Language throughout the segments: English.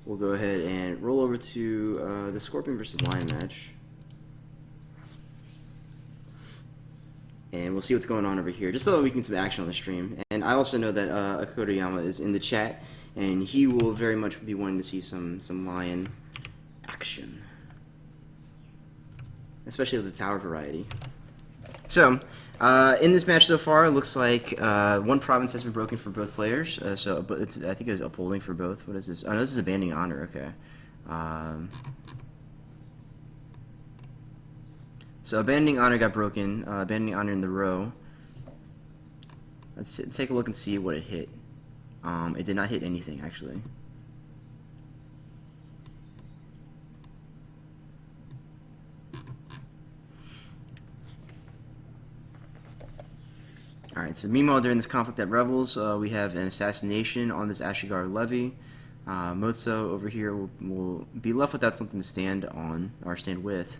we'll go ahead and roll over to the Scorpion versus Lion match. And we'll see what's going on over here, just so that we can get some action on the stream. And I also know that Akotoyama is in the chat, and he will very much be wanting to see some Lion action, especially of the tower variety. So, in this match so far, it looks like one province has been broken for both players. But I think it's upholding for both. What is this? Oh, no, this is abandoning honor. Okay. So abandoning honor got broken. Abandoning honor in the row. Let's take a look and see what it hit. It did not hit anything, actually. Alright, so meanwhile during this conflict at Rebels, we have an assassination on this Ashigar levy. Motso over here will be left without something to stand on, or stand with.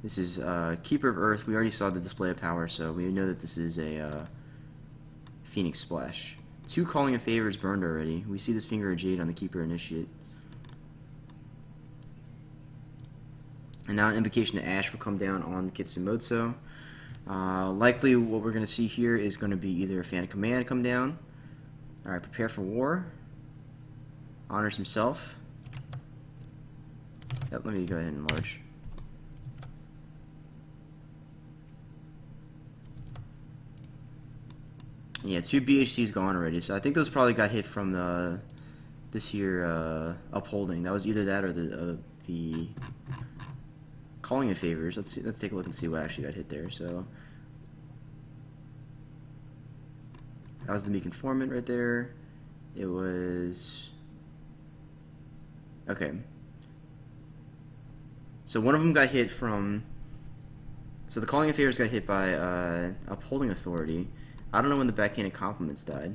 This is Keeper of Earth. We already saw the display of power, so we know that this is a Phoenix Splash. 2 Calling in Favor is burned already. We see this Finger of Jade on the Keeper Initiate. And now an Invocation to Ash will come down on Kitsumotso. Likely what we're going to see here is going to be either a Fan of Command come down. Alright, Prepare for War. Honors himself. Yep, let me go ahead and enlarge. Yeah, 2 BHCs gone already, so I think those probably got hit from this here upholding. That was either that or the Calling in Favors. Let's take a look and see what actually got hit there. So that was the Meek Informant right there. It was okay. So one of them got hit from. So the Calling in Favors got hit by Upholding Authority. I don't know when the Backhanded Compliments died.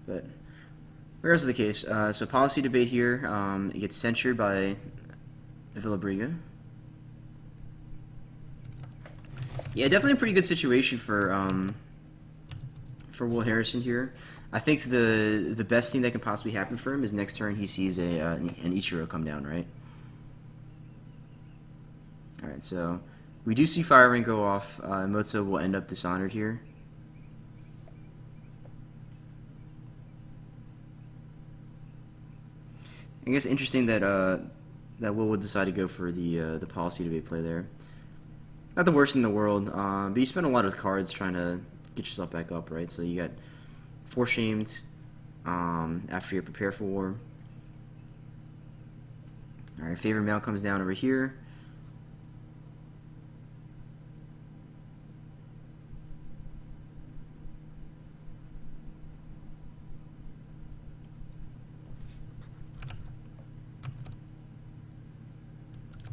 But regardless of the case, so policy debate here, it gets censured by Villabriga. Yeah, definitely a pretty good situation for Will Harrison here. I think the best thing that can possibly happen for him is next turn he sees an Ichiro come down, right? Alright, so we do see Fire Ring go off. Motso will end up dishonored here. I guess interesting that that Will would decide to go for the policy debate play there. Not the worst in the world, but you spend a lot of cards trying to get yourself back up, right? So you got 4 Shamed after you Prepare for War. Alright, Favorite Male comes down over here.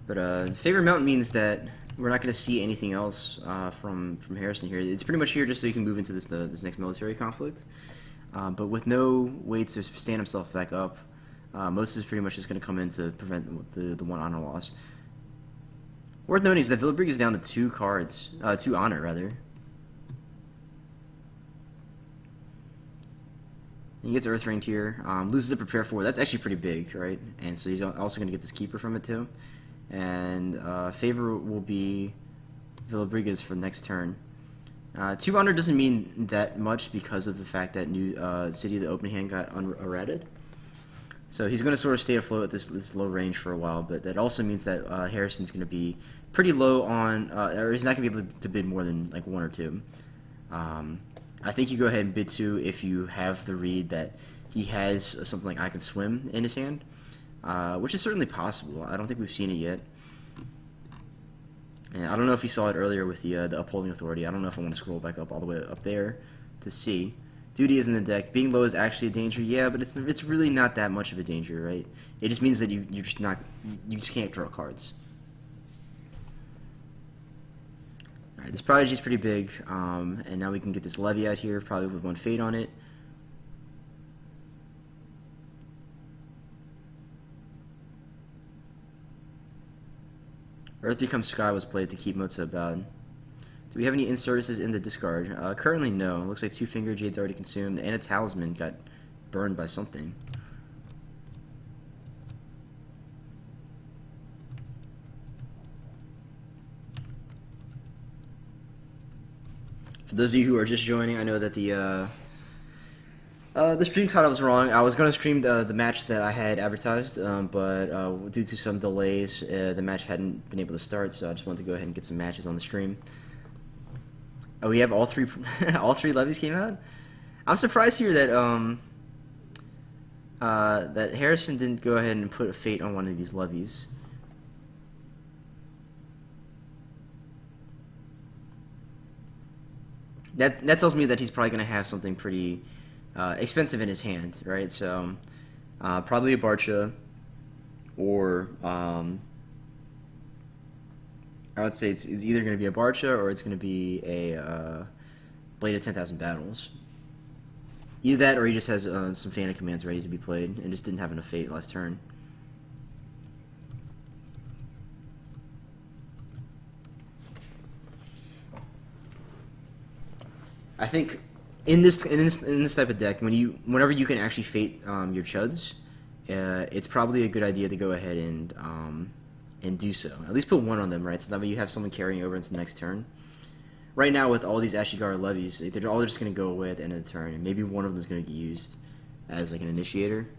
But Favorite Mount means that we're not going to see anything else from Harrison here. It's pretty much here just so he can move into this next military conflict. But with no way to stand himself back up, most is pretty much just going to come in to prevent the 1 honor loss. Worth noting is that Villabriga is down to 2 cards, 2 honor rather. He gets Earth Ringed here, loses the Prepare for War. That's actually pretty big, right? And so he's also going to get this Keeper from it too. And Favor will be Villabriga's for next turn. 2 honor doesn't mean that much because of the fact that new City of the Open Hand got errated. So he's going to sort of stay afloat at this low range for a while, but that also means that Harrison's going to be pretty low on, or he's not going to be able to bid more than like 1 or 2. I think you go ahead and bid 2 if you have the read that he has something like I Can Swim in his hand, which is certainly possible. I don't think we've seen it yet. And I don't know if you saw it earlier with the Upholding Authority. I don't know if I want to scroll back up all the way up there to see. Duty is in the deck. Being low is actually a danger, yeah, but it's really not that much of a danger, right? It just means that you just can't draw cards. Alright, this Prodigy is pretty big, and now we can get this Levy out here, probably with 1 Fade on it. Earth Becomes Sky was played to keep Motso bound. Do we have any in-services in the discard? Currently, no. Looks like 2 Finger Jade's already consumed, and a Talisman got burned by something. For those of you who are just joining, I know that the stream title was wrong. I was going to stream the match that I had advertised, but due to some delays, the match hadn't been able to start, so I just wanted to go ahead and get some matches on the stream. Oh, we have all three all 3 levies came out? I'm surprised here that that Harrison didn't go ahead and put a fate on one of these levies. That tells me that he's probably going to have something pretty expensive in his hand, right? So probably a Barcha, or I would say it's either going to be a Barcha or it's going to be a Blade of 10,000 Battles. Either that, or he just has some Fana commands ready to be played and just didn't have enough fate last turn. I think in this type of deck, whenever you can actually fate your chuds, it's probably a good idea to go ahead and do so. At least put one on them, right? So that way you have someone carrying over into the next turn. Right now, with all these Ashigara levies, they're all just going to go away at the end of the turn, and maybe one of them is going to get used as like an initiator.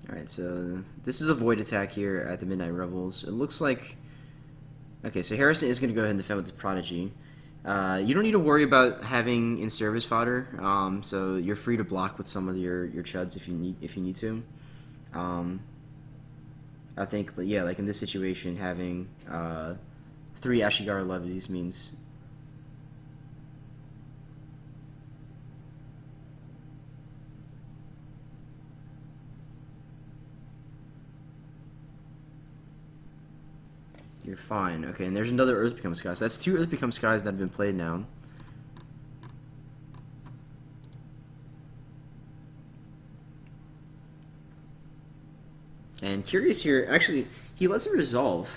Alright, so this is a Void attack here at the Midnight Revels. It looks like... Okay, so Harrison is going to go ahead and defend with the Prodigy. You don't need to worry about having in-service fodder, so you're free to block with some of your chuds if you need to. I think, yeah, like in this situation, having 3 Ashigara levies means... You're fine. Okay, and there's another Earth Becomes Sky. So that's 2 Earth Becomes Skies that have been played now. And curious here, actually, he lets it resolve.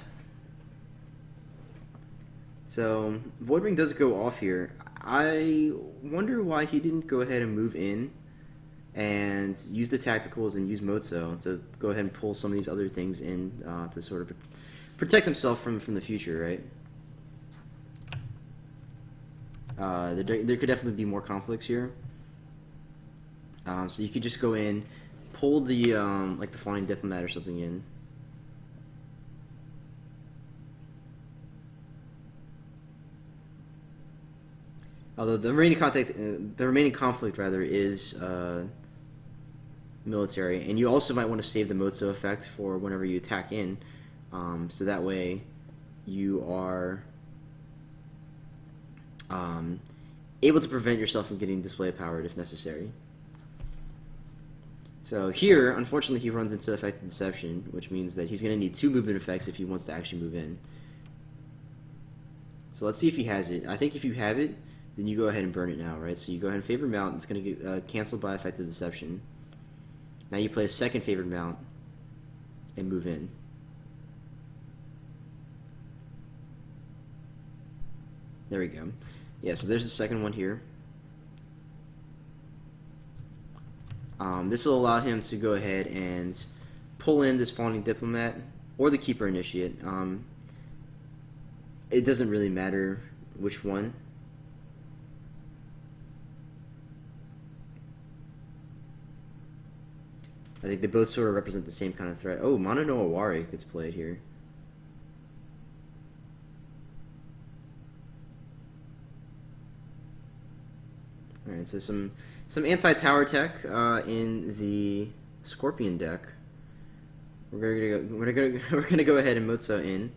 So Void does go off here. I wonder why he didn't go ahead and move in and use the tacticals and use Motso to go ahead and pull some of these other things in to sort of protect himself from the future, right? There could definitely be more conflicts here. So you could just go in, pull the like the Flying Diplomat or something in. Although the remaining conflict rather is military, and you also might want to save the Motso effect for whenever you attack in. So that way you are able to prevent yourself from getting display powered if necessary. So here, unfortunately, he runs into effective deception, which means that he's going to need 2 movement effects if he wants to actually move in. So let's see if he has it. I think if you have it, then you go ahead and burn it now, right? So you go ahead and favor mount, it's going to get canceled by effective deception. Now you play a second favored mount and move in. There we go. Yeah, so there's the second one here. This will allow him to go ahead and pull in this Fawning Diplomat or the Keeper Initiate. It doesn't really matter which one. I think they both sort of represent the same kind of threat. Oh, Mono no Aware gets played here. Alright, so some anti-tower tech in the Scorpion deck. We're gonna go ahead and Motso in,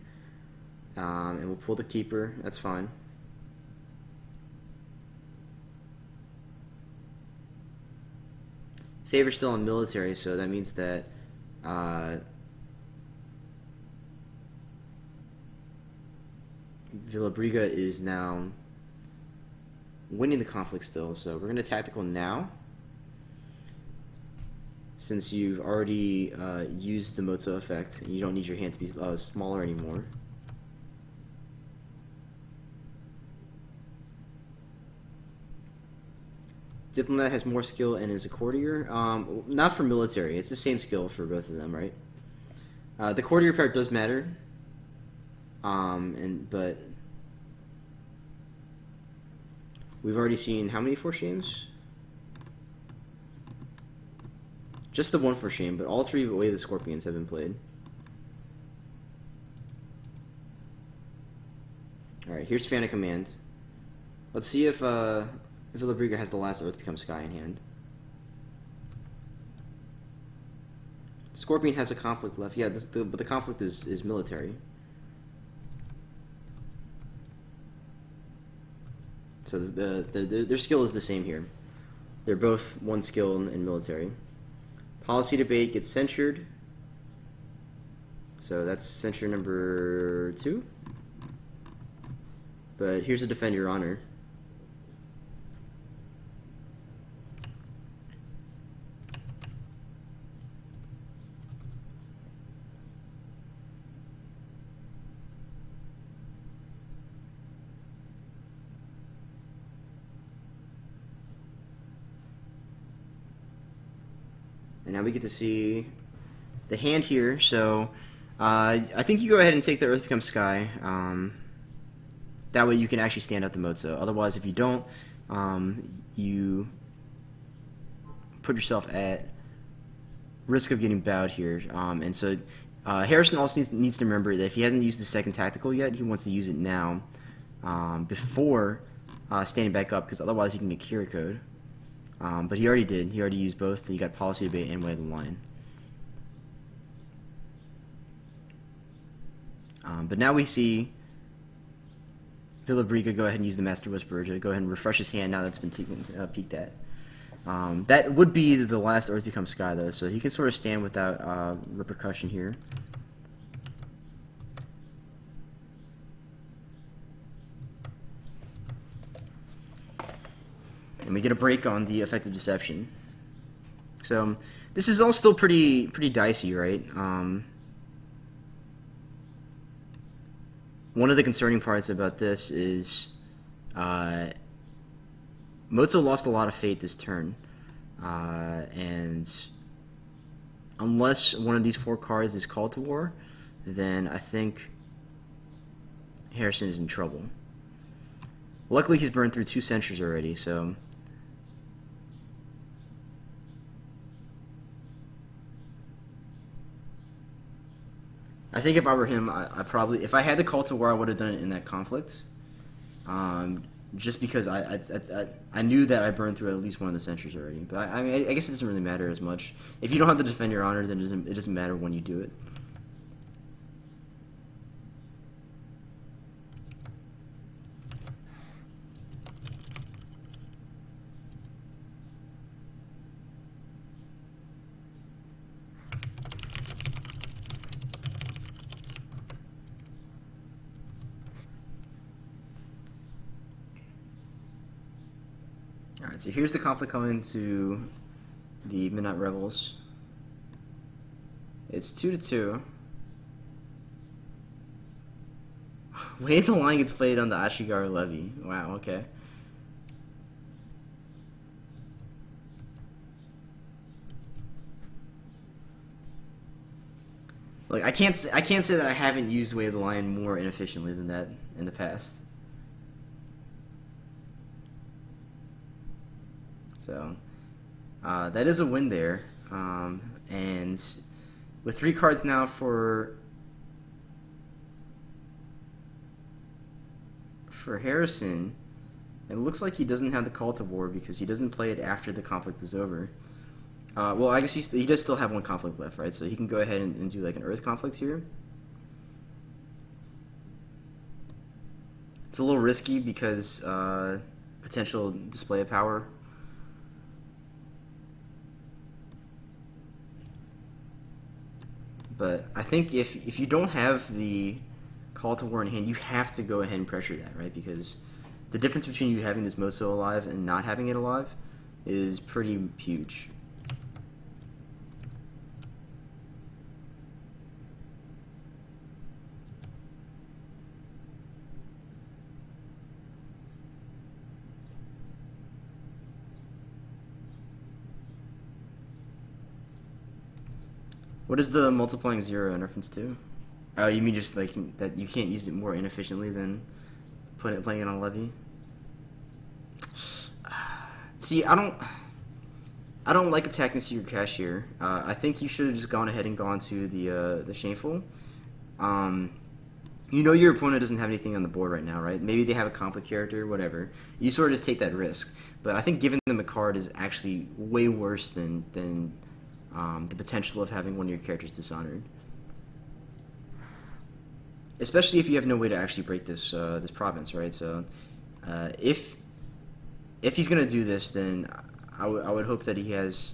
and we'll pull the Keeper. That's fine. Favor still on military, so that means that Villabriga is now winning the conflict still, so we're going to tactical now. Since you've already used the Moto effect, you don't need your hand to be smaller anymore. Diplomat has more skill and is a courtier. Not for military. It's the same skill for both of them, right? The courtier part does matter. But we've already seen how many force shames? Just the one force shame, but all three of Way of the Scorpions have been played. Alright, here's Fan of Command. Let's see if Villabriga has the last Earth Becomes Sky in hand. Scorpion has a conflict left. Yeah, but the conflict is military. So their skill is the same here. They're both one skill in military. Policy debate gets censured. So that's censure number 2. But here's a defend your honor. And now we get to see the hand here. So I think you go ahead and take the Earth Becomes Sky. That way you can actually stand out the Mozo. Otherwise, if you don't, you put yourself at risk of getting bowed here. And so Harrison also needs to remember that if he hasn't used the second tactical yet, he wants to use it now before standing back up, because otherwise he can get Kira Code. But he already did. He already used both. He got Policy Debate and Way of the Line. But now we see Villabriga go ahead and use the Master Whisperer to go ahead and refresh his hand now that's been peeked at. That would be the last Earth Becomes Sky, though, so he can sort of stand without repercussion here. And we get a break on the effective deception. So this is all still pretty dicey, right? One of the concerning parts about this is Mozo lost a lot of fate this turn, and unless one of these 4 cards is called to war, then I think Harrison is in trouble. Luckily, he's burned through 2 censures already, so I think if I were him, I probably, if I had the call to war, I would have done it in that conflict. Just because I knew that I burned through at least one of the censures already. But I mean, I guess it doesn't really matter as much. If you don't have to defend your honor, then it doesn't matter when you do it. Alright, so here's the conflict coming to the Midnight Rebels. It's 2-2. Way of the Line gets played on the Ashigaru Levy. Wow, okay. Like I can't say that I haven't used Way of the Line more inefficiently than that in the past. So that is a win there, and with 3 cards now for Harrison, it looks like he doesn't have the call to war because he doesn't play it after the conflict is over. Well, I guess he does still have 1 conflict left, right? So he can go ahead and do like an Earth conflict here. It's a little risky because potential display of power. But I think if you don't have the Call to War in hand, you have to go ahead and pressure that, right? Because the difference between you having this Moso alive and not having it alive is pretty huge. What is the multiplying 0 in reference to? Oh, you mean just like that you can't use it more inefficiently than playing it on levy? See, I don't like attacking secret cache here. I think you should have just gone ahead and gone to the shameful. You know your opponent doesn't have anything on the board right now, right? Maybe they have a conflict character, whatever. You sort of just take that risk. But I think giving them a card is actually way worse than the potential of having one of your characters dishonored. Especially if you have no way to actually break this this province, right? So if he's gonna do this, then I would hope that he has.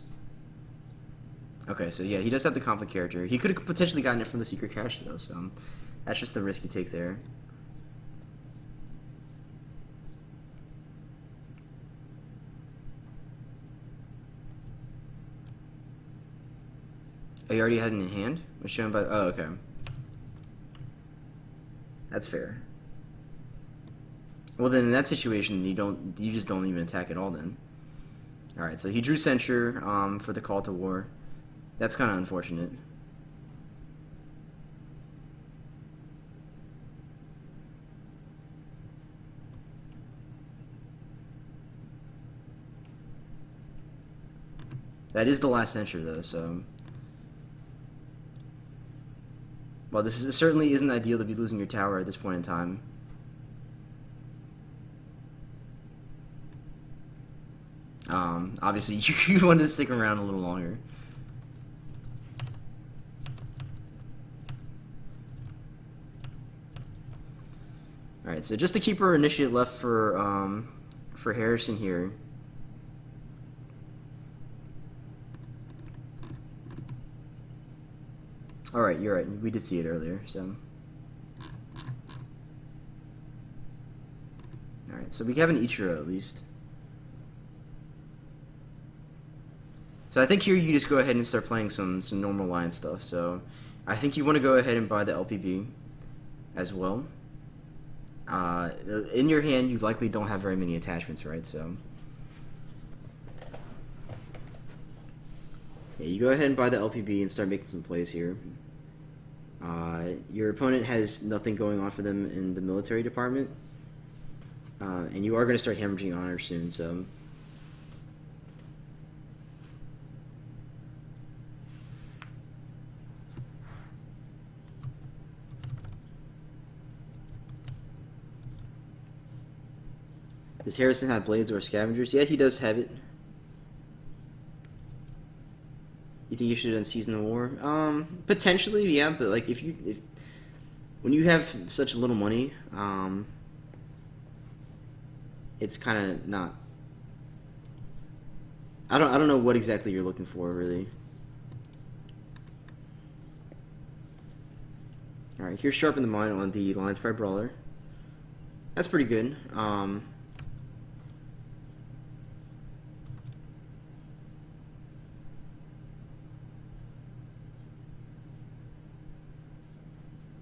Okay, so yeah, he does have the conflict character. He could have potentially gotten it from the secret cache though, so that's just the risk you take there. Oh, you already had it in hand? Was shown by. Oh, okay. That's fair. Well, then in that situation, you just don't even attack at all. Then, all right. So he drew censure for the call to war. That's kind of unfortunate. That is the last censure, though. So, well, certainly isn't ideal to be losing your tower at this point in time. Obviously, you wanted to stick around a little longer. Alright, so just to keep our initiate left for Harrison here. Alright, you're right. We did see it earlier, so. Alright, so we have an Ichiro at least. So I think here you just go ahead and start playing some normal line stuff. So I think you want to go ahead and buy the LPB as well. In your hand, you likely don't have very many attachments, right? So yeah, you go ahead and buy the LPB and start making some plays here. Your opponent has nothing going on for them in the military department, and you are going to start hemorrhaging honor soon. So. Does Harrison have blades or scavengers? Yeah, he does have it. You think you should unseason the war? Potentially, yeah, but like if when you have such little money, it's kind of not. I don't know what exactly you're looking for, really. All right, here's Sharpen the Mind on the Lions Pride Brawler. That's pretty good.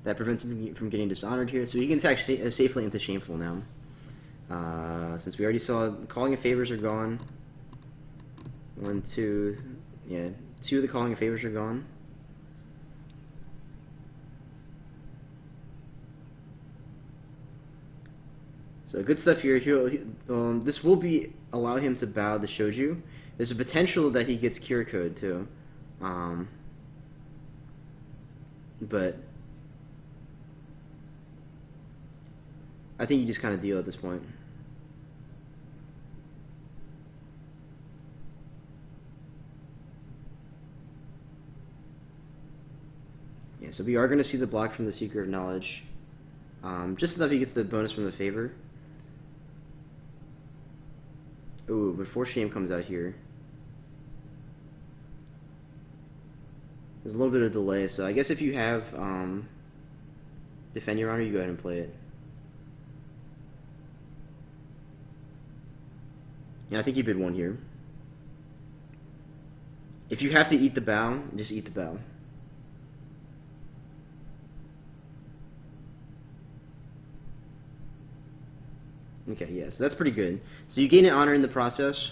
That prevents him from getting dishonored here, so he can attack safely into Shameful now. Since we already saw Calling of Favors are gone. 1, 2, yeah, 2 of the Calling of Favors are gone. So good stuff here. This will allow him to bow the Shoju. There's a potential that he gets Cure Code too, but I think you just kind of deal at this point. Yeah, so we are going to see the block from the Seeker of Knowledge. Just so that he gets the bonus from the favor. Ooh, before Shame comes out here. There's a little bit of delay, so I guess if you have Defend, Your Honor. You go ahead and play it. Yeah, I think you bid 1 here. If you have to eat the bow, just eat the bow. Okay, yeah, so that's pretty good. So you gain an honor in the process.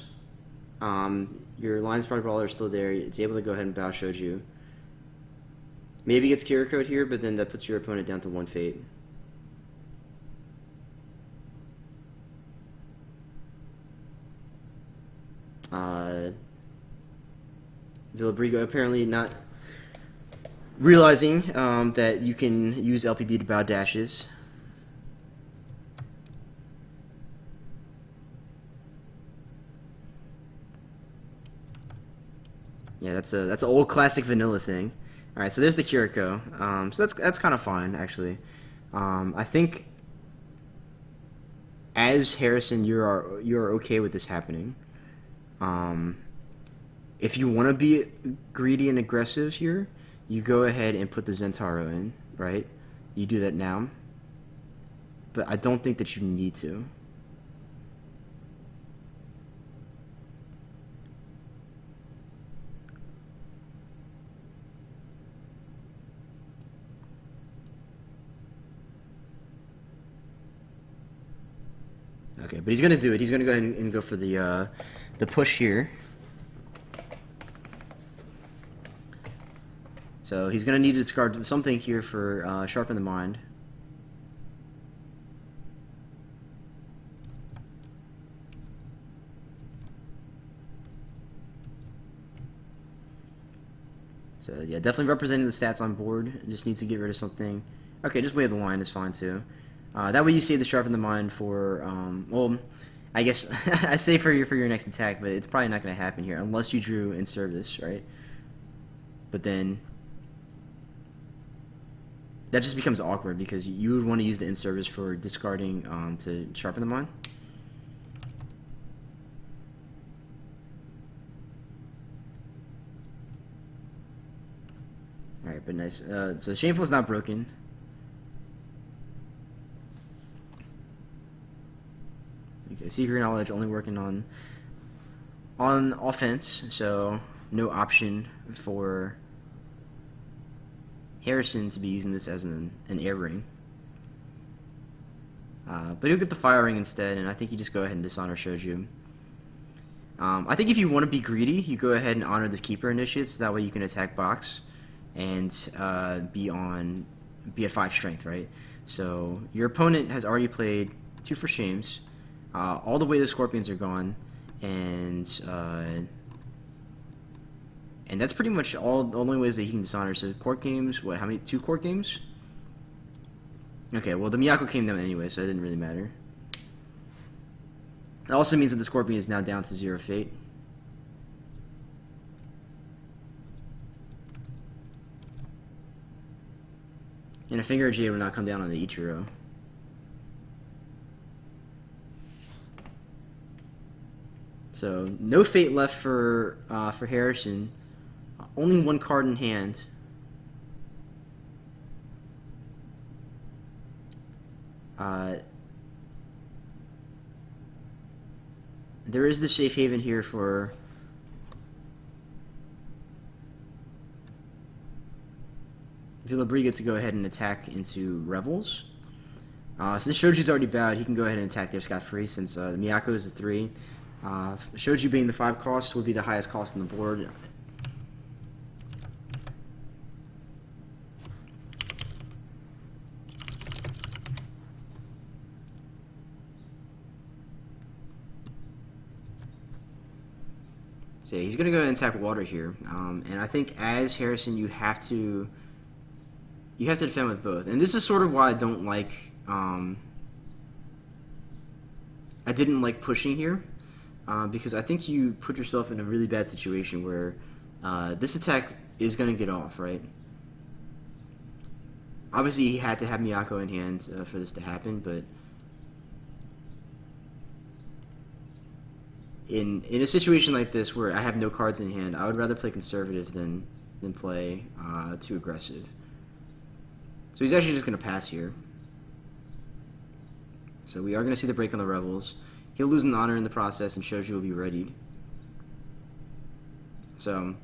Your Lions Pride Brawler is still there. It's able to go ahead and bow Shoju. Maybe gets Kira Code here, but then that puts your opponent down to 1 fate. Villabriga apparently not realizing that you can use LPB to bow dashes. Yeah, that's an old classic vanilla thing. All right, so there's the Kiriko. So that's kind of fine actually. I think as Harrison, you're okay with this happening. If you want to be greedy and aggressive here, you go ahead and put the Zentaro in, right? You do that now. But I don't think that you need to. Okay, but he's gonna do it. He's gonna go ahead and go for the push here. So he's gonna need to discard something here for Sharpen the Mind. So yeah, definitely representing the stats on board. Just needs to get rid of something. Okay, just wave the line is fine too. That way you save the Sharpen the Mind for, well, I guess I say for your next attack, but it's probably not going to happen here unless you drew in service, right? But then that just becomes awkward because you would want to use the in service for discarding to Sharpen the Mind. All right, but nice. So Shameful is not broken. Okay, Secret Knowledge only working on offense, so no option for Harrison to be using this as an air ring. But he'll get the fire ring instead, and I think you just go ahead and dishonor Shoju. I think if you want to be greedy, you go ahead and honor the Keeper Initiate, so that way you can attack box and be at 5 strength, right? So your opponent has already played 2 for shames. All the way the Scorpions are gone, and that's pretty much all the only ways that he can dishonor. So court games, what? How many? 2 court games? Okay, well the Miyako came down anyway, so it didn't really matter. It also means that the Scorpion is now down to 0 fate. And a Finger of Jade will not come down on the Ichiro. So no fate left for Harrison. Only 1 card in hand. There is the safe haven here for Villabriga to go ahead and attack into Rebels. Since Shoju's already bowed, he can go ahead and attack there scot-free since Miyako is a 3. Shoju being the 5 cost would be the highest cost on the board. So yeah, he's going to go ahead and attack water here. And I think as Harrison, you have to defend with both. And this is sort of why I don't like... I didn't like pushing here. Because I think you put yourself in a really bad situation where this attack is going to get off, right? Obviously, he had to have Miyako in hand for this to happen, but in a situation like this where I have no cards in hand, I would rather play conservative than play too aggressive. So he's actually just going to pass here. So we are going to see the break on the Rebels. He'll lose an honor in the process, and Shoju will be readied. So,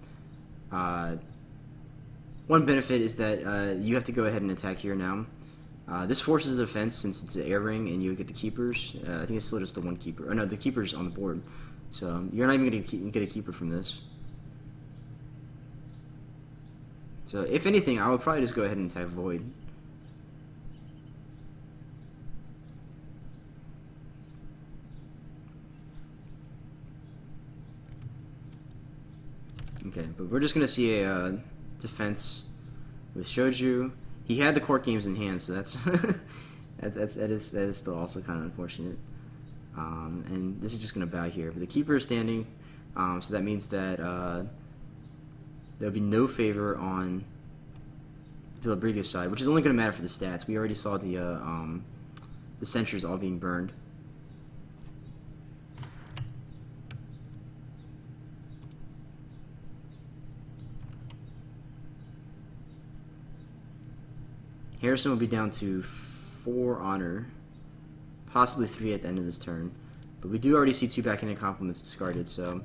one benefit is that you have to go ahead and attack here now. This forces the defense since it's an air ring, and you get the keepers. I think it's still just the one keeper. Oh no, the keeper's on the board. So you're not even going to get a keeper from this. So if anything, I would probably just go ahead and attack Void. Okay, but we're just going to see a defense with Shoju. He had the court games in hand, so that's that is still also kind of unfortunate. And this is just going to bow here. But the keeper is standing, so that means that there'll be no favor on Villabriga's side, which is only going to matter for the stats. We already saw the sentries all being burned. Harrison will be down to 4 honor, possibly 3 at the end of this turn. But we do already see 2 backhanded compliments discarded, so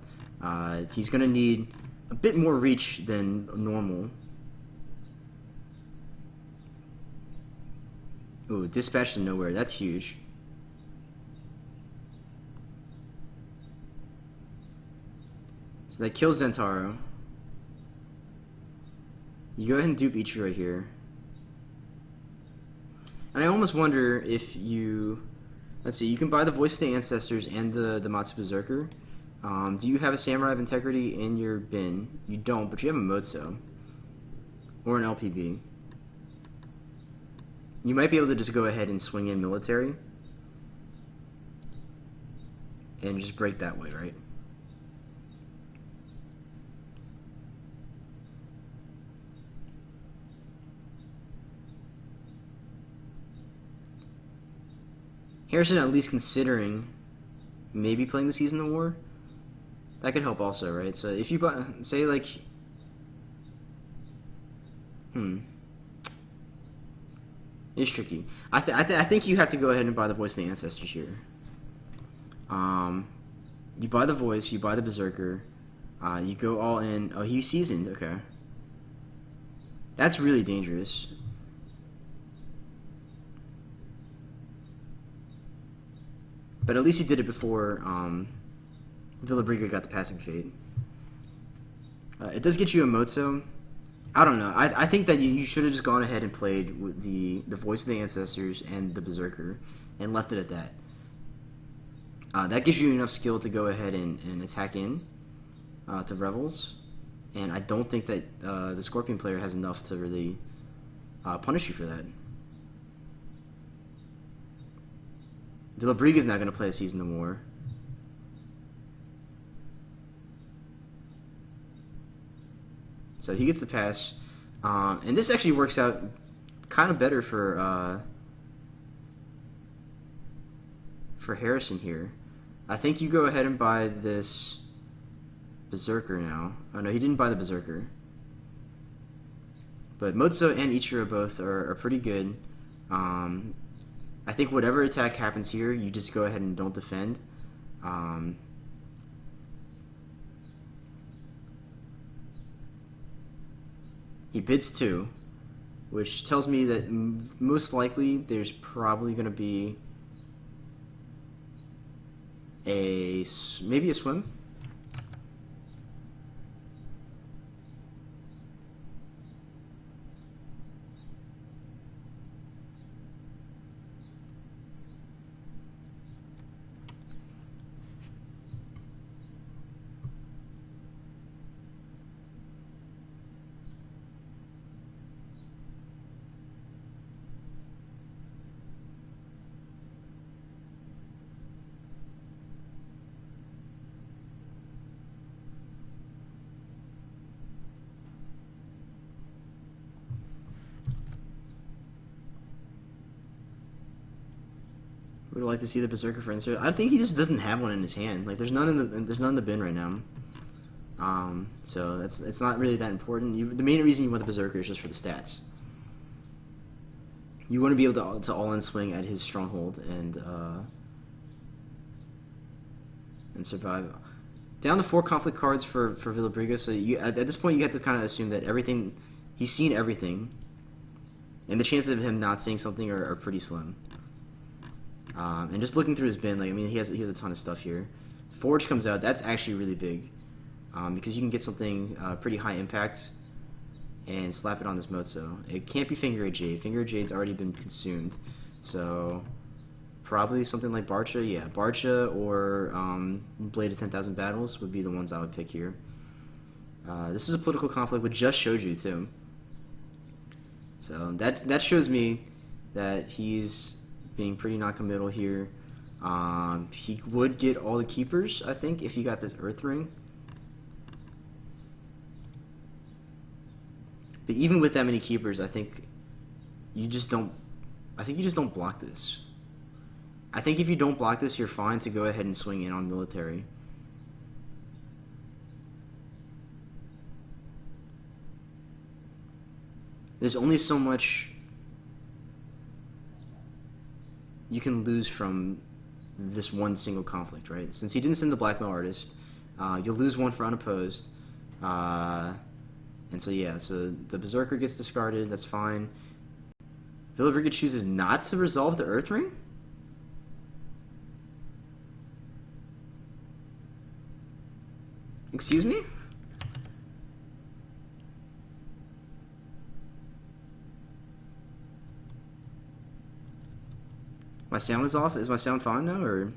he's going to need a bit more reach than normal. Ooh, dispatch to nowhere. That's huge. So that kills Zentaro. You go ahead and dupe Ichiro right here. And I almost wonder if you... Let's see, you can buy the Voice of the Ancestors and the Matsu Berserker. Do you have a Samurai of Integrity in your bin? You don't, but you have a Motso. Or an LPB. You might be able to just go ahead and swing in military. And just break that way, right? Harrison at least considering maybe playing the Season of War. That could help also, right? So if you buy, say like, it's tricky. I think you have to go ahead and buy the Voice of the Ancestors here. You buy the Voice, you buy the Berserker, you go all in. Oh, he seasoned. Okay, that's really dangerous. But at least he did it before Villabriga got the passing fade. It does get you a Motso. I don't know. I think that you should have just gone ahead and played with the Voice of the Ancestors and the Berserker and left it at that. That gives you enough skill to go ahead and attack in to Revels. And I don't think that the Scorpion player has enough to really punish you for that. Villabriga's not going to play a Season of War. So he gets the pass. And this actually works out kind of better for Harrison here. I think you go ahead and buy this Berserker now. Oh no, he didn't buy the Berserker. But Motso and Ichiro both are pretty good. I think whatever attack happens here, you just go ahead and don't defend. He bids 2, which tells me that most likely there's probably going to be maybe a swim. Would like to see the Berserker for insert. I think he just doesn't have one in his hand. Like there's none in the bin right now. So it's not really that important. The main reason you want the Berserker is just for the stats. You want to be able to all-in swing at his stronghold and survive. Down to 4 conflict cards for Villabriga, so at this point you have to kind of assume that everything, he's seen everything, and the chances of him not seeing something are pretty slim. And just looking through his bin, like, I mean, he has a ton of stuff here. Forge comes out, that's actually really big, because you can get something pretty high impact and slap it on this Mozo. It can't be Finger of Jade. Finger of Jade's already been consumed, so probably something like Barcha. Yeah, Barcha or Blade of 10,000 Battles would be the ones I would pick here. This is a political conflict with just Shoju too, so that shows me that he's being pretty non-committal here. He would get all the keepers, I think, if he got this Earth Ring. But even with that many keepers, I think you just don't block this. I think if you don't block this, you're fine to go ahead and swing in on military. There's only so much you can lose from this one single conflict, right? Since he didn't send the Blackmail Artist, you'll lose one for unopposed. And so yeah, so the Berserker gets discarded, that's fine. Villabriga chooses not to resolve the Earth Ring? Excuse me? My sound is off? Is my sound fine now, or?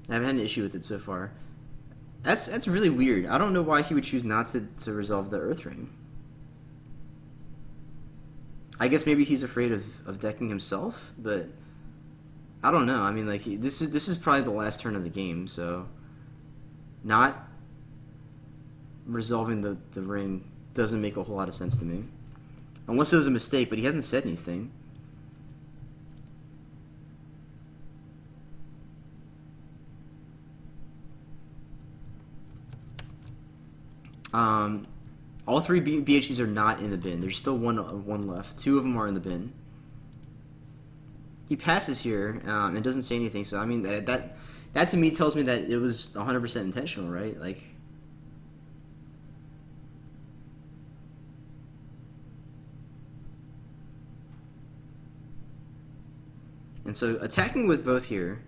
I haven't had an issue with it so far. That's really weird. I don't know why he would choose not to resolve the Earth Ring. I guess maybe he's afraid of decking himself, but I don't know. I mean, like, this is probably the last turn of the game, so not resolving the ring doesn't make a whole lot of sense to me. Unless it was a mistake, but he hasn't said anything. All 3 BHCs are not in the bin. There's still one left. 2 of them are in the bin. He passes here and doesn't say anything. So I mean that to me tells me that it was 100% intentional, right? Like, and so attacking with both here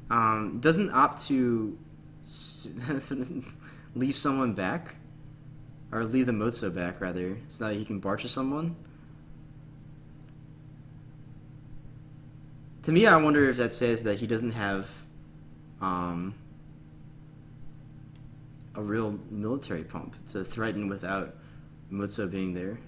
doesn't opt to leave someone back. Or leave the Mozo back, rather, so that he can Barcha someone. To me, I wonder if that says that he doesn't have a real military pump to threaten without Mozo being there.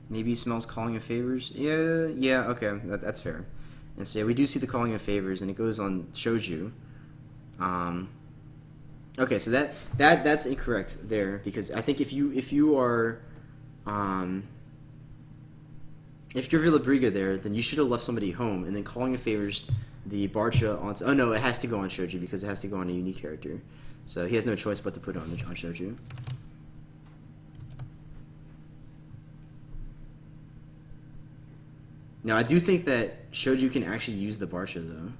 Maybe he smells Calling of Favors. Yeah, okay, that's fair. And so yeah, we do see the Calling of Favors, and it goes on Shoju. Okay, so that's incorrect there, because I think if you're Villabriga there, then you should have left somebody home, and then Calling of Favors the Barcha onto. Oh no, it has to go on Shoju because it has to go on a unique character, so he has no choice but to put it on Shoju. Now, I do think that Shoju can actually use the Barcha, though.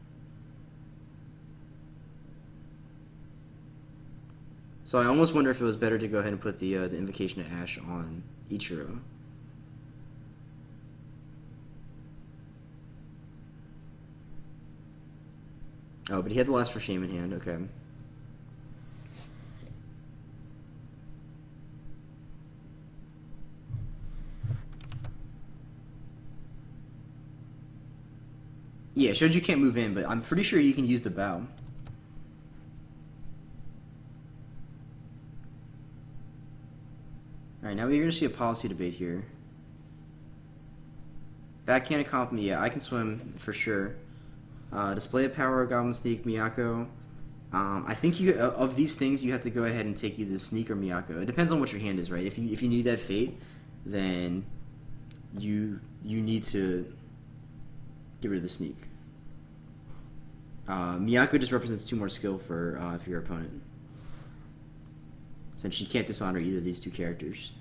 So I almost wonder if it was better to go ahead and put the Invocation of Ash on Ichiro. Oh, but he had the Last for Shame in hand, okay. Yeah, Shoju can't move in, but I'm pretty sure you can use the bow. Alright, now we're going to see a policy debate here. Backhanded compliment, yeah, I can swim for sure. Display of power, Goblin Sneak, Miyako. I think of these things, you have to go ahead and take either Sneak or Miyako. It depends on what your hand is, right? If you need that Fate, then you need to get rid of the sneak. Miyako just represents 2 more skill for your opponent, since she can't dishonor either of these 2 characters.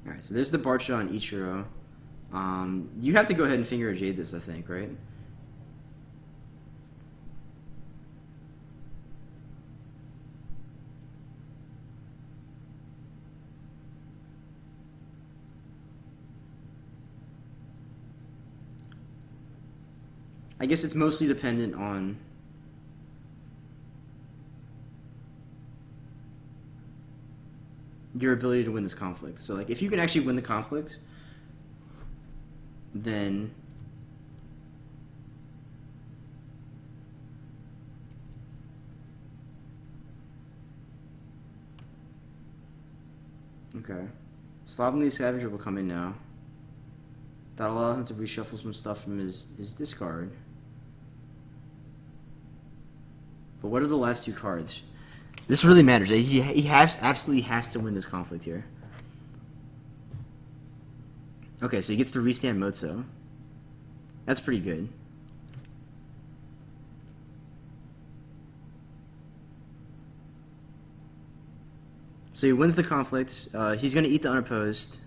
Alright, so there's the Barcha on Ichiro. You have to go ahead and Finger of Jade this, I think, right? I guess it's mostly dependent on your ability to win this conflict. So, like, if you can actually win the conflict, then okay. Slovenly Scavenger will come in now. That'll allow him to reshuffle some stuff from his discard. But what are the last 2 cards? This really matters. He absolutely has to win this conflict here. Okay, so he gets to restand Mozo. That's pretty good. So he wins the conflict. He's going to eat the unopposed.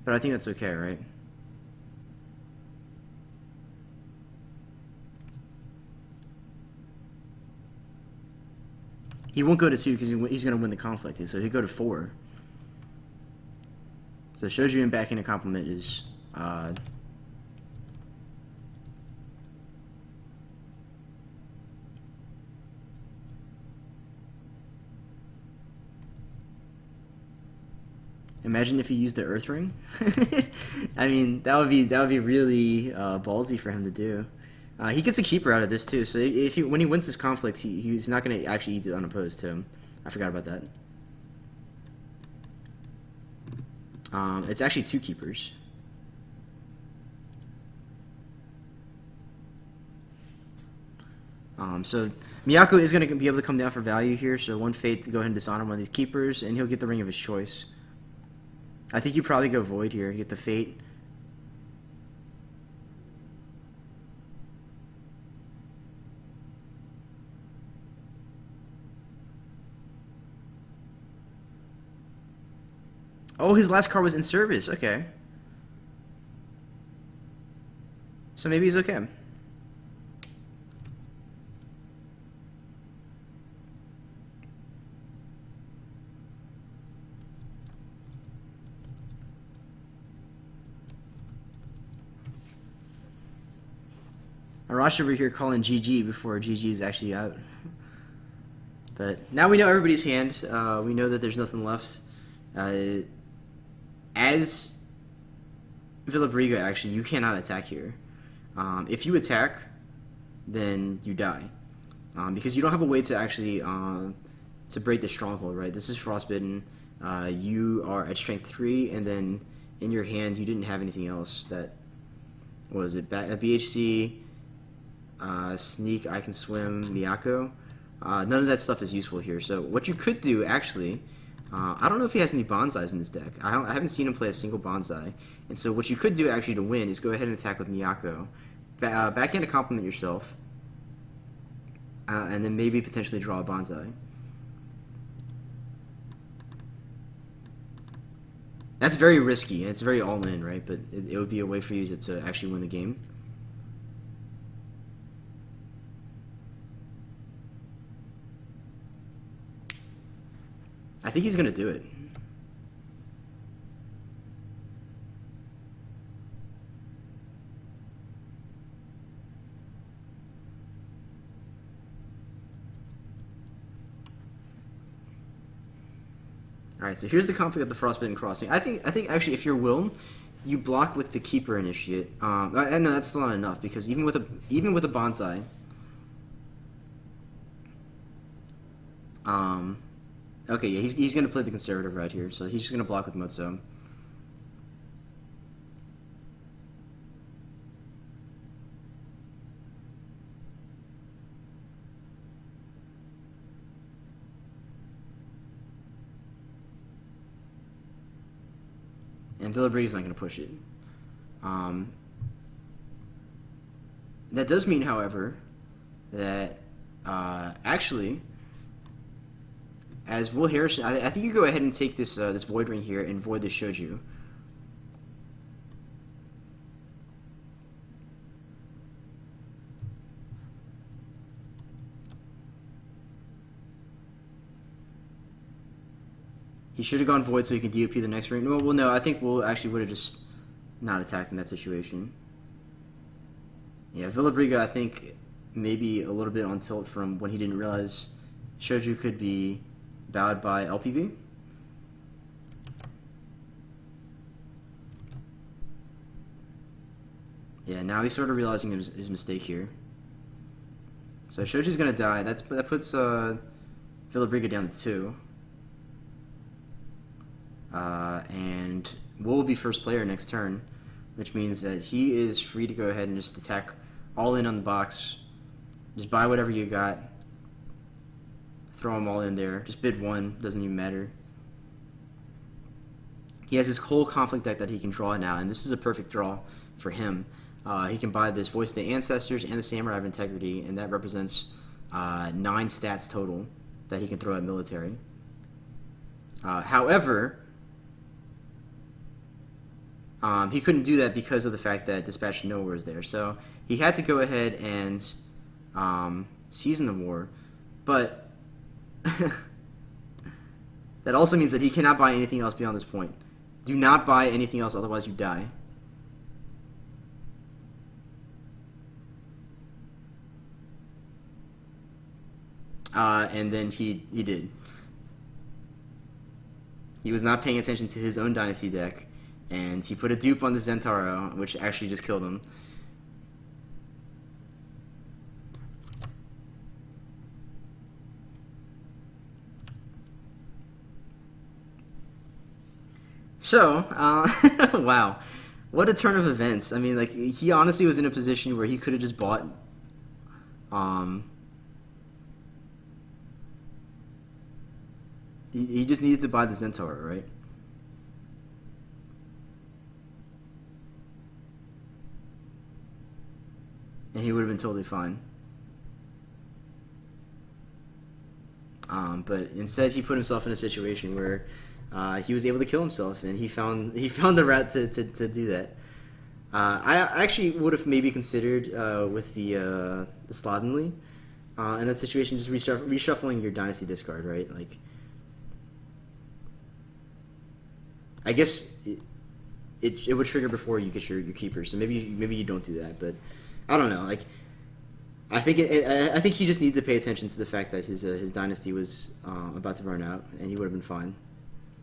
But I think that's okay, right? He won't go to 2 because he's going to win the conflict. So he'll go to 4. So Shoju and backing a compliment is imagine if he used the Earth Ring. I mean, that would be really ballsy for him to do. He gets a keeper out of this too. So when he wins this conflict, he's not going to actually eat it unopposed to him. I forgot about that. It's actually 2 keepers. So Miyako is going to be able to come down for value here. So 1 fate to go ahead and dishonor one of these keepers, and he'll get the ring of his choice. I think you probably go void here. You get the fate. Oh, his last card was in service. Okay. So maybe he's okay. Arash over here calling GG before GG is actually out. But now we know everybody's hand. We know that there's nothing left. As Villabriga, actually, you cannot attack here. If you attack, then you die. Because you don't have a way to actually to break the stronghold, right? This is Frostbitten. You are at strength 3, and then in your hand you didn't have anything else. That was it. BHC, Sneak, I Can Swim, Miyako. None of that stuff is useful here. So what you could do, actually, I don't know if he has any bonsais in this deck. I haven't seen him play a single bonsai. And so what you could do, actually, to win is go ahead and attack with Miyako. Backhand to compliment yourself. And then maybe potentially draw a bonsai. That's very risky, and it's very all-in, right? But it would be a way for you to actually win the game. I think he's going to do it. Alright, so here's the conflict of the Frostbitten Crossing. I think actually, if you're Will, you block with the Keeper Initiate. No, that's still not enough, because even with a bonsai, Um, okay, yeah, he's going to play the conservative right here, so he's just going to block with Motso. And Villabriga's not going to push it. That does mean, however, that actually, as Will Harrison, I think you go ahead and take this this Void Ring here and void this Shoju. He should have gone Void so he can DOP the next ring. Well, no, I think Will actually would have just not attacked in that situation. Yeah, Villabriga, I think, maybe a little bit on tilt from when he didn't realize Shoju could be bowed by LPB. Yeah, now he's sort of realizing his mistake here. So Shoju's gonna die. That puts Villabriga down to 2. And Will be first player next turn, which means that he is free to go ahead and just attack all in on the box. Just buy whatever you got. Throw them all in there. Just bid 1. Doesn't even matter. He has his whole conflict deck that he can draw now, and this is a perfect draw for him. He can buy this Voice of the Ancestors and the Samurai of Integrity, and that represents 9 stats total that he can throw at military. However, he couldn't do that because of the fact that Dispatch Nowhere is there. So he had to go ahead and season the war. But that also means that he cannot buy anything else beyond this point. Do not buy anything else, otherwise you die. And then he did. He was not paying attention to his own Dynasty deck, and he put a dupe on the Zentaro, which actually just killed him. So, wow. What a turn of events. I mean, like, he honestly was in a position where he could have just bought, he just needed to buy the Zentaro, right? And he would have been totally fine. But instead, he put himself in a situation where he was able to kill himself, and he found the route to do that. I actually would have maybe considered with the Slovenly in that situation, just reshuffling your Dynasty discard, right? Like, I guess it would trigger before you get your keeper, so maybe you don't do that, but I don't know. Like, I think I think he just needed to pay attention to the fact that his Dynasty was about to run out, and he would have been fine.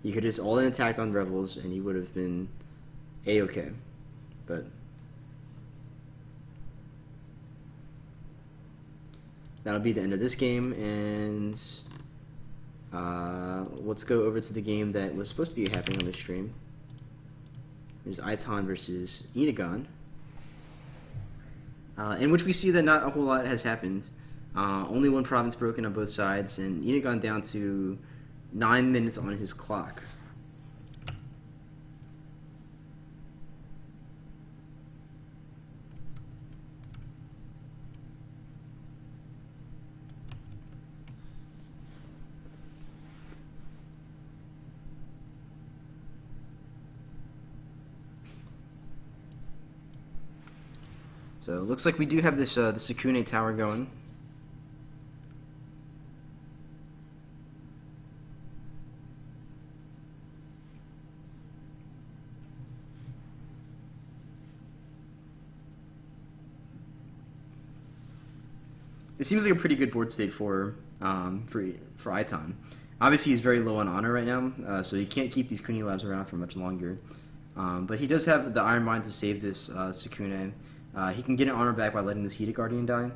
He could just all in attacked on Revels, and he would have been A-okay. But that'll be the end of this game, and let's go over to the game that was supposed to be happening on this stream. There's Iton versus Inagon, in which we see that not a whole lot has happened. Only one province broken on both sides, and Inagon down to 9 minutes on his clock. So it looks like we do have this the Sukune Tower going. It seems like a pretty good board state for Iton. Obviously, he's very low on honor right now, so he can't keep these Kuni Labs around for much longer. But he does have the Iron Mind to save this Sukune. He can get an honor back by letting this Heated Guardian die.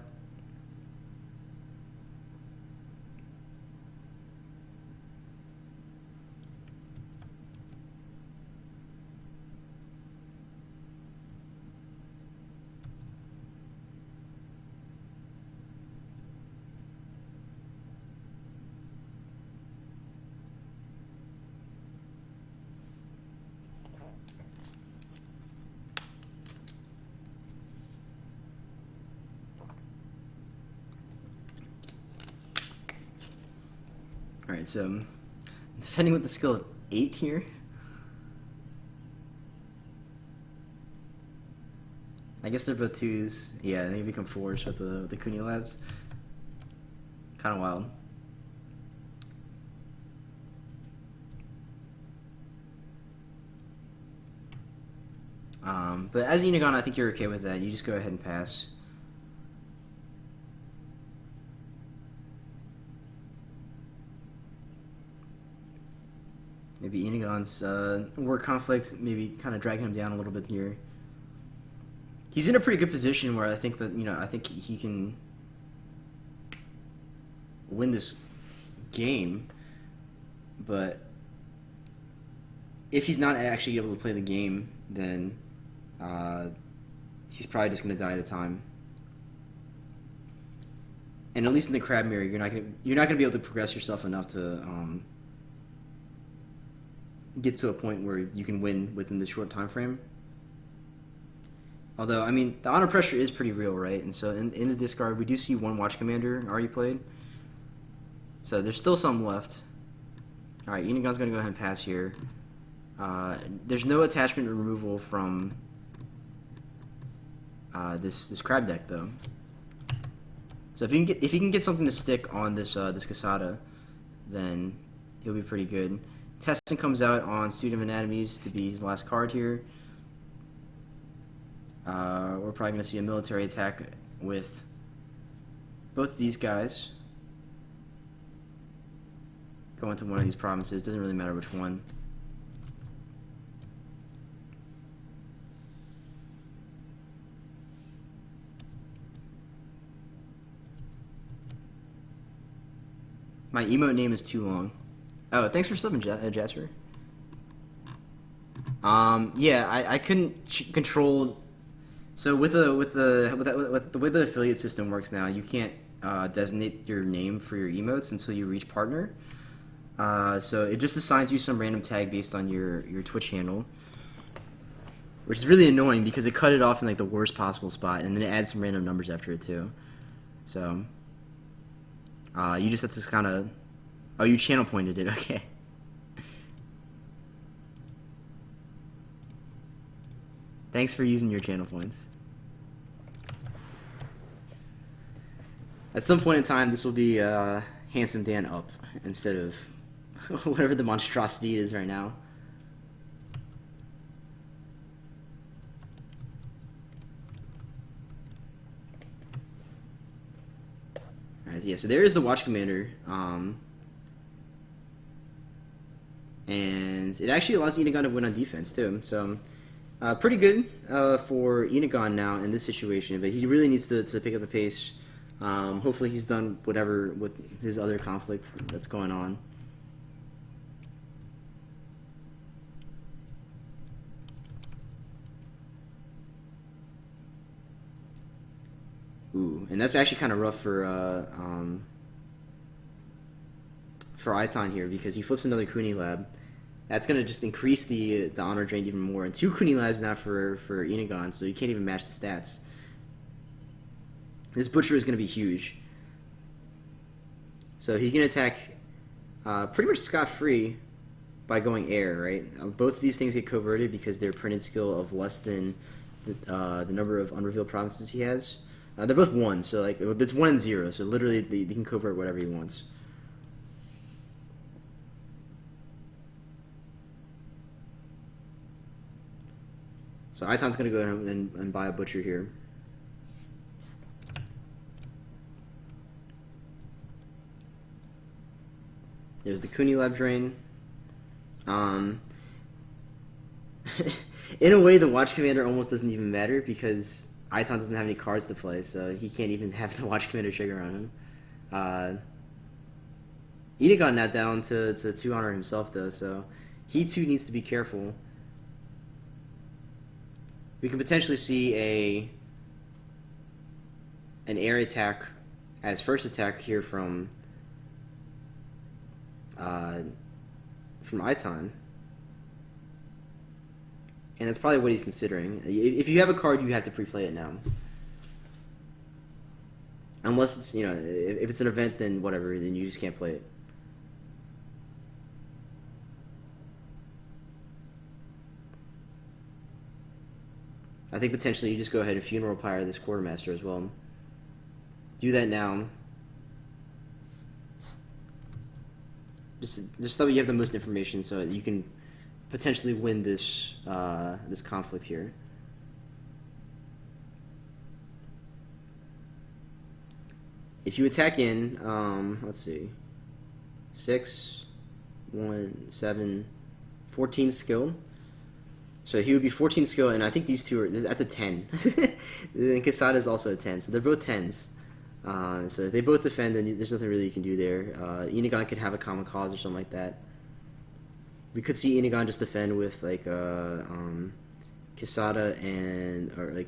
Alright, so defending with the skill of 8 here. I guess they're both 2s. Yeah, they become 4s with the Kuni Labs. Kind of wild. But as Inagon, I think you're okay with that. You just go ahead and pass. Maybe Inagon's war conflict, maybe kind of dragging him down a little bit here. He's in a pretty good position where I think that, I think he can win this game, but if he's not actually able to play the game, then he's probably just going to die at a time. And at least in the crab mirror, you're not going to be able to progress yourself enough to get to a point where you can win within the short time frame. Although, I mean, the honor pressure is pretty real, right? And so in the discard, we do see 1 Watch Commander already played. So there's still some left. Alright, Inagon's going to go ahead and pass here. There's no attachment removal from this crab deck, though. So if he can get something to stick on this Casada, then he'll be pretty good. Testing comes out on Student of Anatomies to be his last card here. We're probably going to see a military attack with both of these guys. Go into one of these provinces, doesn't really matter which one. My emote name is too long. Oh, thanks for subbing, Jasper. Yeah, I couldn't control. So with the way the affiliate system works now, you can't designate your name for your emotes until you reach partner. So it just assigns you some random tag based on your Twitch handle, which is really annoying because it cut it off in like the worst possible spot, and then it adds some random numbers after it too. So you just have to kind of. Oh, you channel pointed it. Okay. Thanks for using your channel points. At some point in time, this will be Handsome Dan up instead of whatever the monstrosity is right now. Alright, yeah, so there is the Watch Commander. And it actually allows Inagon to win on defense, too. So, pretty good for Inagon now in this situation, but he really needs to pick up the pace. Hopefully he's done whatever with his other conflict that's going on. Ooh, and that's actually kind of rough for Aitan here because he flips another Kuni Lab. That's going to just increase the honor drain even more. And 2 Kuni Labs now for Inagon, so you can't even match the stats. This Butcher is going to be huge. So he can attack pretty much scot-free by going air, right? Both of these things get converted because they're printed skill of less than the number of unrevealed provinces he has. They're both 1, so like it's 1 and 0, so literally he can convert whatever he wants. So Aitan's going to go ahead and buy a Butcher here. There's the Kuni Lab drain. In a way, the Watch Commander almost doesn't even matter because Aitan doesn't have any cards to play, so he can't even have the Watch Commander trigger on him. Inagon now down to 2 honor himself, though, so he too needs to be careful. We can potentially see an air attack as first attack here from Aitan. And that's probably what he's considering. If you have a card, you have to pre-play it now. Unless it's, if it's an event, then whatever, then you just can't play it. I think potentially you just go ahead and funeral pyre this quartermaster as well. Do that now. Just so that you have the most information, so you can potentially win this this conflict here. If you attack in, let's see, 6, 1, 7, 14 skill. So he would be 14 skill, and I think these two that's a 10. And Quesada is also a 10, so they're both 10s. So if they both defend, then there's nothing really you can do there. Inigon could have a kamikaze or something like that. We could see Inigon just defend with like Quesada and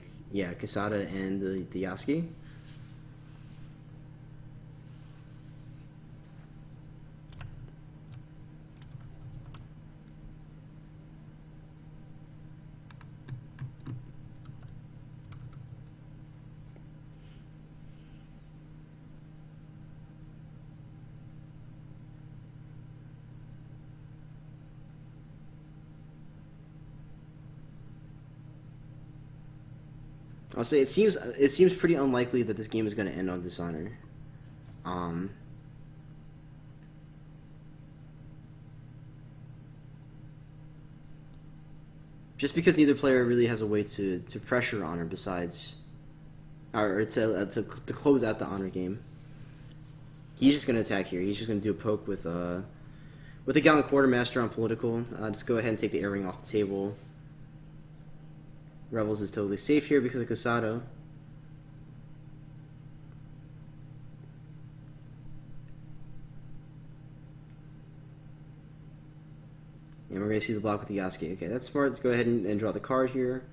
Quesada and the Yasuke. I'll say it seems pretty unlikely that this game is going to end on dishonor. Just because neither player really has a way to pressure honor besides, or to close out the honor game. He's just going to attack here. He's just going to do a poke with a gallant quartermaster on political. Just go ahead and take the air ring off the table. Rebels is totally safe here because of Quesada. And we're going to see the block with the Yasuke. Okay, that's smart. Let's go ahead and draw the card here.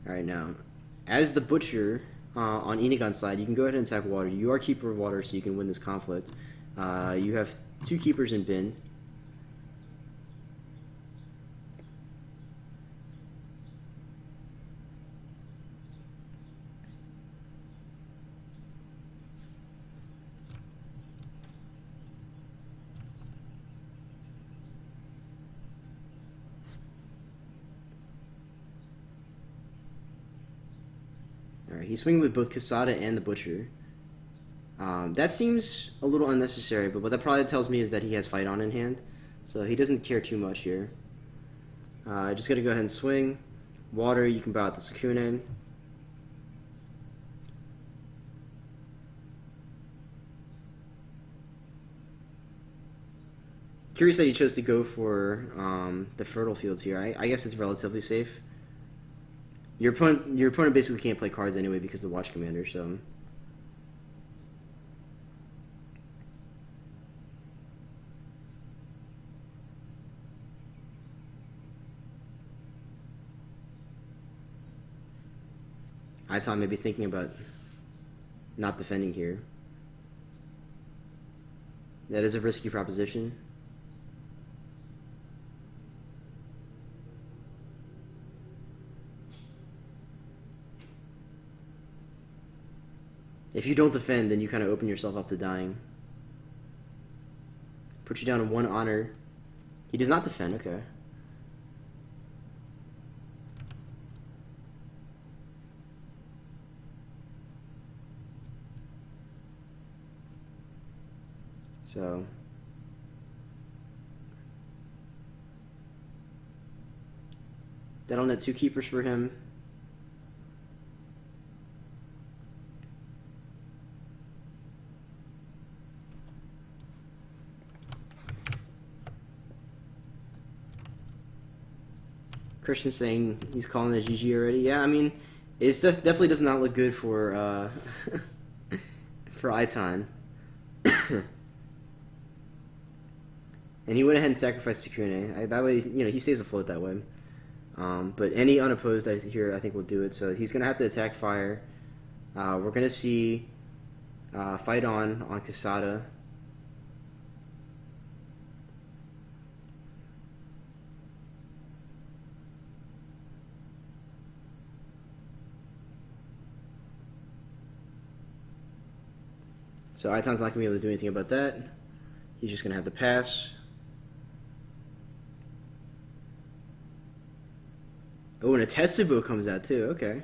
Alright, now, as the Butcher on Inigon's side, you can go ahead and attack water. You are Keeper of Water, so you can win this conflict. You have 2 Keepers in bin. Alright, he's swinging with both Quesada and the Butcher. That seems a little unnecessary, but what that probably tells me is that he has Fight On in hand. So he doesn't care too much here. Just gotta go ahead and swing. Water, you can bow out the Sukune. Curious that he chose to go for the Fertile Fields here. I guess it's relatively safe. Your opponent basically can't play cards anyway because of the Watch Commander, so... Aitan may be thinking about not defending here. That is a risky proposition. If you don't defend, then you kind of open yourself up to dying. Put you down to 1 honor. He does not defend, okay. So... that'll net 2 Keepers for him. Christian saying he's calling it GG already. Yeah, I mean, it definitely does not look good for for Aitan. And he went ahead and sacrificed Sukune. That way, you know, he stays afloat that way. But any unopposed here, I think, will do it. So he's going to have to attack fire. We're going to see Fight On Quesada. So Aitan's not going to be able to do anything about that. He's just going to have to pass. Oh, and a Tetsubo comes out too. Okay.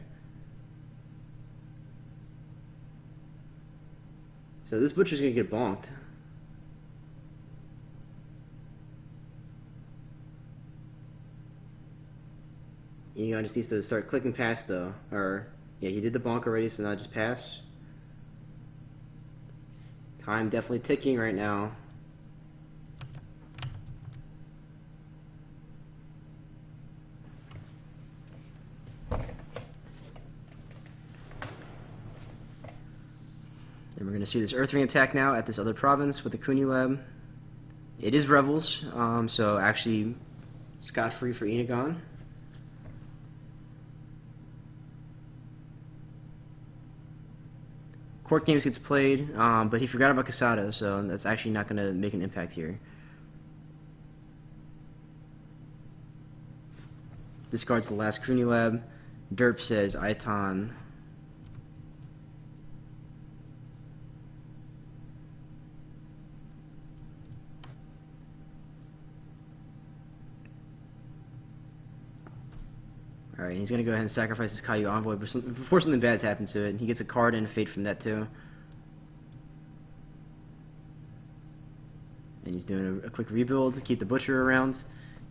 So this butcher's going to get bonked. Inigon just needs to start clicking past though. Or, yeah, he did the bonk already, so now just pass. Time definitely ticking right now. And we're going to see this Earth Ring attack now at this other province with the Kuni Lab. It is Revels, so actually scot-free for Inigon. Court Games gets played, but he forgot about Casado, so that's actually not going to make an impact here. Discards the last Kuni Lab. Derp says Aitan. Alright, he's going to go ahead and sacrifice his Caillou Envoy before something bad's happened to it. He gets a card and a fate from that too. And he's doing a quick rebuild to keep the Butcher around.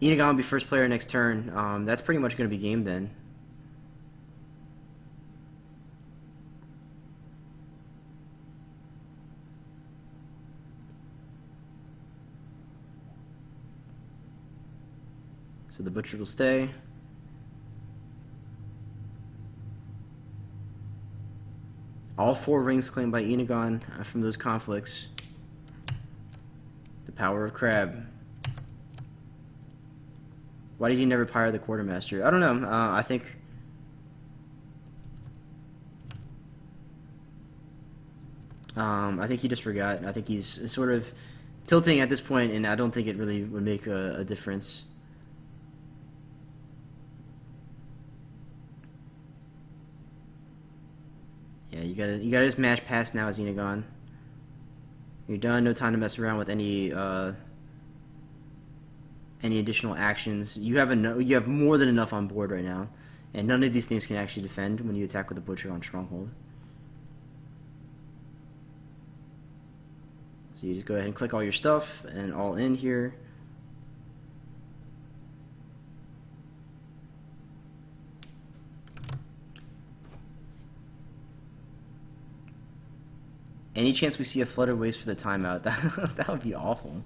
Inigon will be first player next turn. That's pretty much going to be game then. So the Butcher will stay. All 4 rings claimed by Inigon from those conflicts. The power of Crab. Why did he never pyre the Quartermaster? I don't know. I think he just forgot. I think he's sort of tilting at this point, and I don't think it really would make a difference. Yeah, you gotta just mash pass now as Inigon. You're done. No time to mess around with any additional actions. You have more than enough on board right now, and none of these things can actually defend when you attack with the Butcher on Stronghold. So you just go ahead and click all your stuff and all in here. Any chance we see a Flooded Waste for the timeout? That would be awful.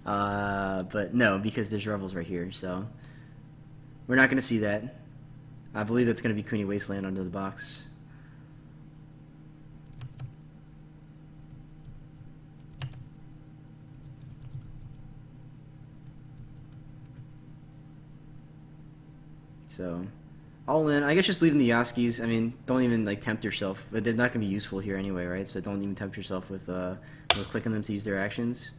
But no, because there's Revels right here, so we're not going to see that. I believe that's going to be Kuni Wasteland under the box. So, all in. I guess just leaving the Yaskis. I mean, don't even like tempt yourself. But they're not going to be useful here anyway, right? So don't even tempt yourself with clicking them to use their actions.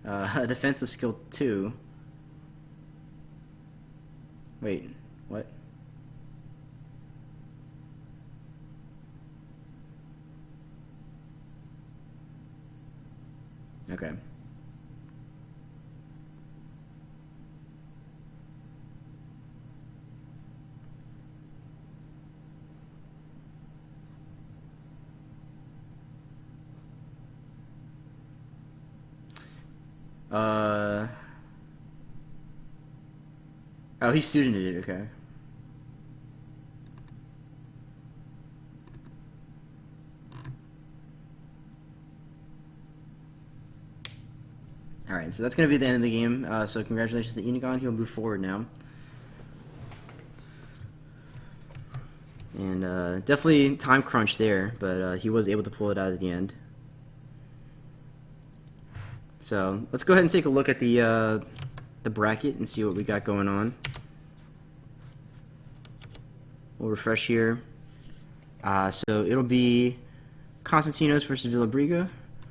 Defensive skill 2. Wait, what? Okay. Oh, he studented it, okay. Alright, so that's going to be the end of the game. So congratulations to Inigon. He'll move forward now. And definitely time crunch there, but he was able to pull it out at the end. So let's go ahead and take a look at the bracket and see what we got going on. We'll refresh here. So it'll be Constantinos versus Villabriga.